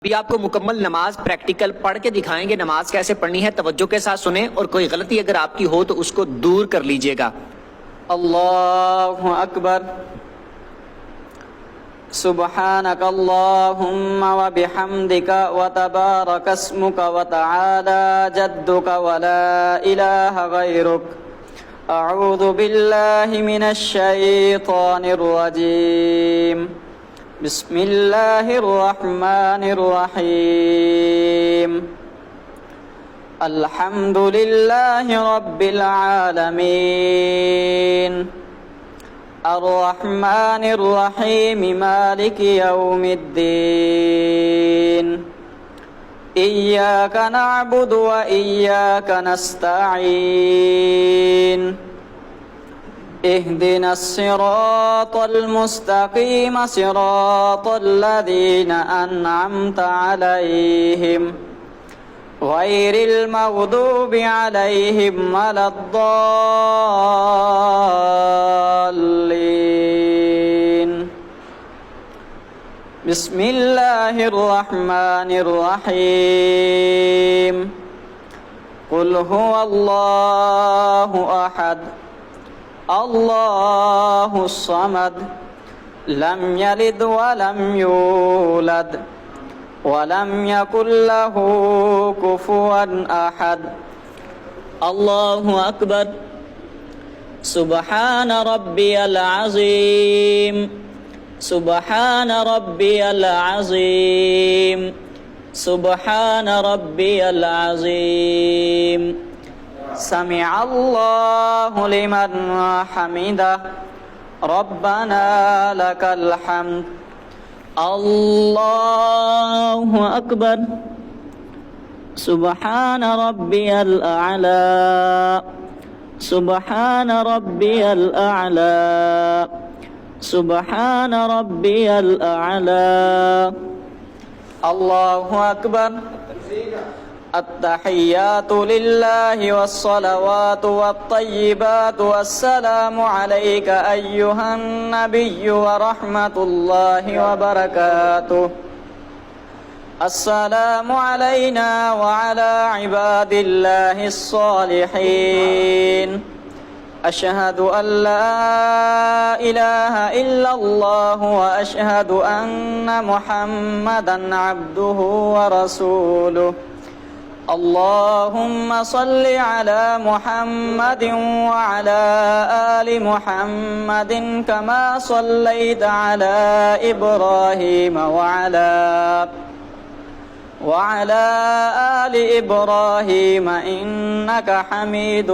अभी आपको मुकम्मल नमाज प्रैक्टिकल पढ़ के दिखाएंगे। नमाज कैसे पढ़नी है, तवज्जो के साथ सुने और कोई गलती अगर आपकी हो तो उसको दूर कर लीजिएगा। अल्लाहु अकबर। सुब्हानक अल्लाहुम्मा व बिहम्दिका व तबारक अस्मुका व तआला जद्दुका व ला इलाहा गैरुक। अऊज़ु बिल्लाहि मिनश शैतानिर रजीम। बिस्मिल्लाहिर रहमानिर रहीम। अल्हम्दुलिल्लाहि रब्बिल आलमीन। अर्रहमानिर रहीम मालिकि यौमिद्दीन। इय्याका नअबुदु व इय्याका नस्तईन। اهدنا الصراط المستقيم صراط الذين أنعمت عليهم غير المغضوب عليهم ولا الضالين. بسم الله الرحمن الرحيم. قل هو الله أحد الله الصمد لم يلد ولم يولد ولم يكن له كفوا أحد. الله أكبر. سبحان ربي العظيم. سبحان ربي العظيم. سبحان ربي العظيم. سمع الله لمن حمده. ربنا لك الحمد. الله أكبر. سبحان ربي الأعلى. سبحان ربي الأعلى. سبحان ربي الأعلى. الله أكبر. التحيات لله والصلوات والطيبات والسلام عليك أيها النبي ورحمة الله وبركاته. السلام علينا وعلى عباد الله الصالحين. أشهد أن لا إله إلا الله وأشهد أن محمدا عبده ورسوله. اللهم صل على محمد وعلى آل محمد كما صليت على إبراهيم وعلى آل إبراهيم إنك حميد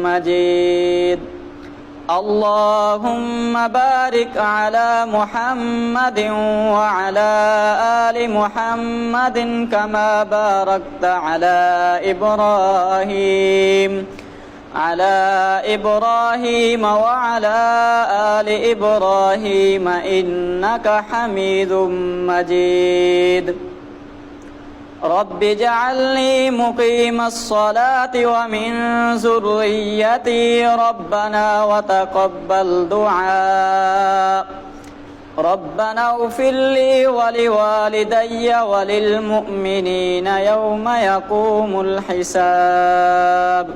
مجيد. اللهم بارك على محمد وعلى آل محمد كما باركت على إبراهيم وعلى آل إبراهيم إنك حميد مجيد. رب اجعلني مقيم الصلاة ومن ذريتي ربنا وتقبل دعاء. ربنا اغفر لي ولوالدي وللمؤمنين يوم يقوم الحساب.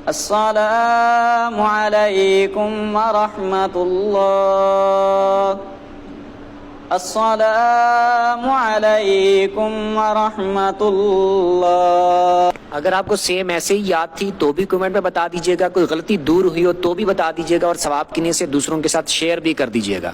السلام عليكم ورحمة الله. अस्सलामु अलैकुम वरहमतुल्लाह। अगर आपको सेम ऐसे ही याद थी तो भी कमेंट में बता दीजिएगा, कोई गलती दूर हुई हो तो भी बता दीजिएगा और सवाब की नीयत से दूसरों के साथ शेयर भी कर दीजिएगा।